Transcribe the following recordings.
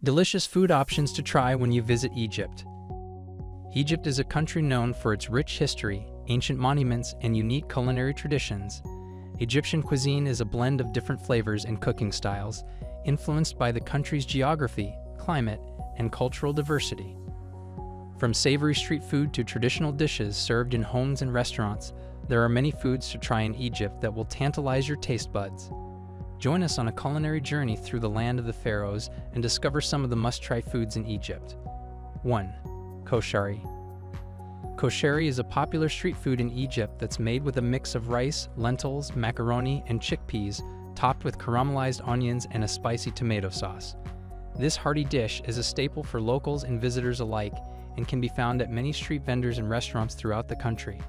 Delicious food options to try when you visit Egypt. Egypt is a country known for its rich history, ancient monuments, and unique culinary traditions. Egyptian cuisine is a blend of different flavors and cooking styles, influenced by the country's geography, climate, and cultural diversity. From savory street food to traditional dishes served in homes and restaurants, there are many foods to try in Egypt that will tantalize your taste buds. Join us on a culinary journey through the land of the pharaohs and discover some of the must-try foods in Egypt. 1. Koshari. Koshari is a popular street food in Egypt that's made with a mix of rice, lentils, macaroni, and chickpeas, topped with caramelized onions and a spicy tomato sauce. This hearty dish is a staple for locals and visitors alike and can be found at many street vendors and restaurants throughout the country.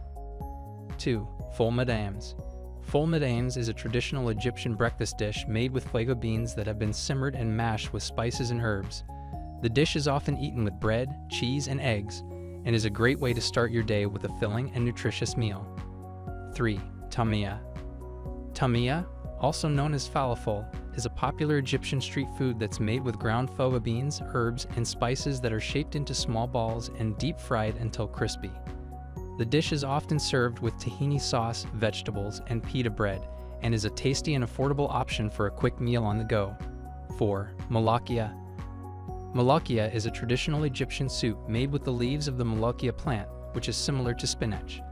2. Ful Medames. Ful Medames is a traditional Egyptian breakfast dish made with fava beans that have been simmered and mashed with spices and herbs. The dish is often eaten with bread, cheese, and eggs, and is a great way to start your day with a filling and nutritious meal. 3. Tamia. Tamia, also known as falafel, is a popular Egyptian street food that's made with ground fava beans, herbs, and spices that are shaped into small balls and deep-fried until crispy. The dish is often served with tahini sauce, vegetables, and pita bread, and is a tasty and affordable option for a quick meal on the go. 4. MOLOKHIA. MOLOKHIA is a traditional Egyptian soup made with the leaves of the MOLOKHIA plant, which is similar to spinach.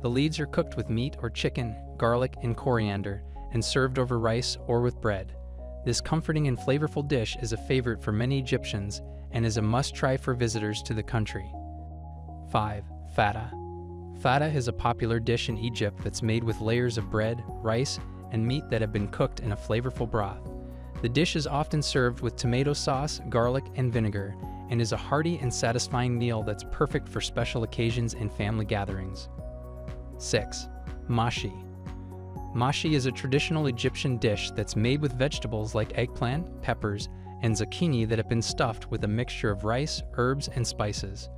The leaves are cooked with meat or chicken, garlic, and coriander, and served over rice or with bread. This comforting and flavorful dish is a favorite for many Egyptians and is a must-try for visitors to the country. 5. FATTAH. FATTAH is a popular dish in Egypt that's made with layers of bread, rice, and meat that have been cooked in a flavorful broth. The dish is often served with tomato sauce, garlic, and vinegar, and is a hearty and satisfying meal that's perfect for special occasions and family gatherings. 6. MAHSHI. MAHSHI is a traditional Egyptian dish that's made with vegetables like eggplant, peppers, and zucchini that have been stuffed with a mixture of rice, herbs, and spices.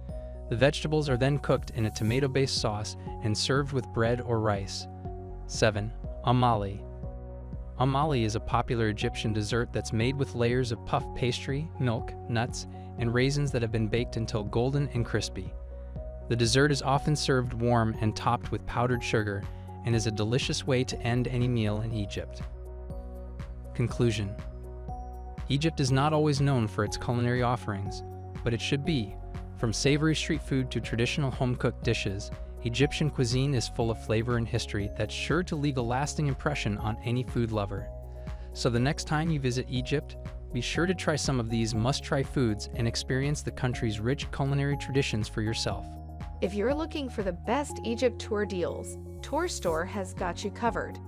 The vegetables are then cooked in a tomato-based sauce and served with bread or rice. 7. Amali. Amali is a popular Egyptian dessert that's made with layers of puff pastry, milk, nuts, and raisins that have been baked until golden and crispy. The dessert is often served warm and topped with powdered sugar, and is a delicious way to end any meal in Egypt. Conclusion. Egypt is not always known for its culinary offerings, but it should be. From savory street food to traditional home-cooked dishes, Egyptian cuisine is full of flavor and history that's sure to leave a lasting impression on any food lover. So the next time you visit Egypt, be sure to try some of these must-try foods and experience the country's rich culinary traditions for yourself. If you're looking for the best Egypt tour deals, Tour Store has got you covered.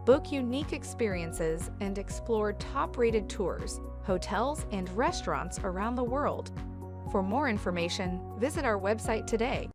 Book unique experiences and explore top-rated tours, hotels, and restaurants around the world. For more information, visit our website today.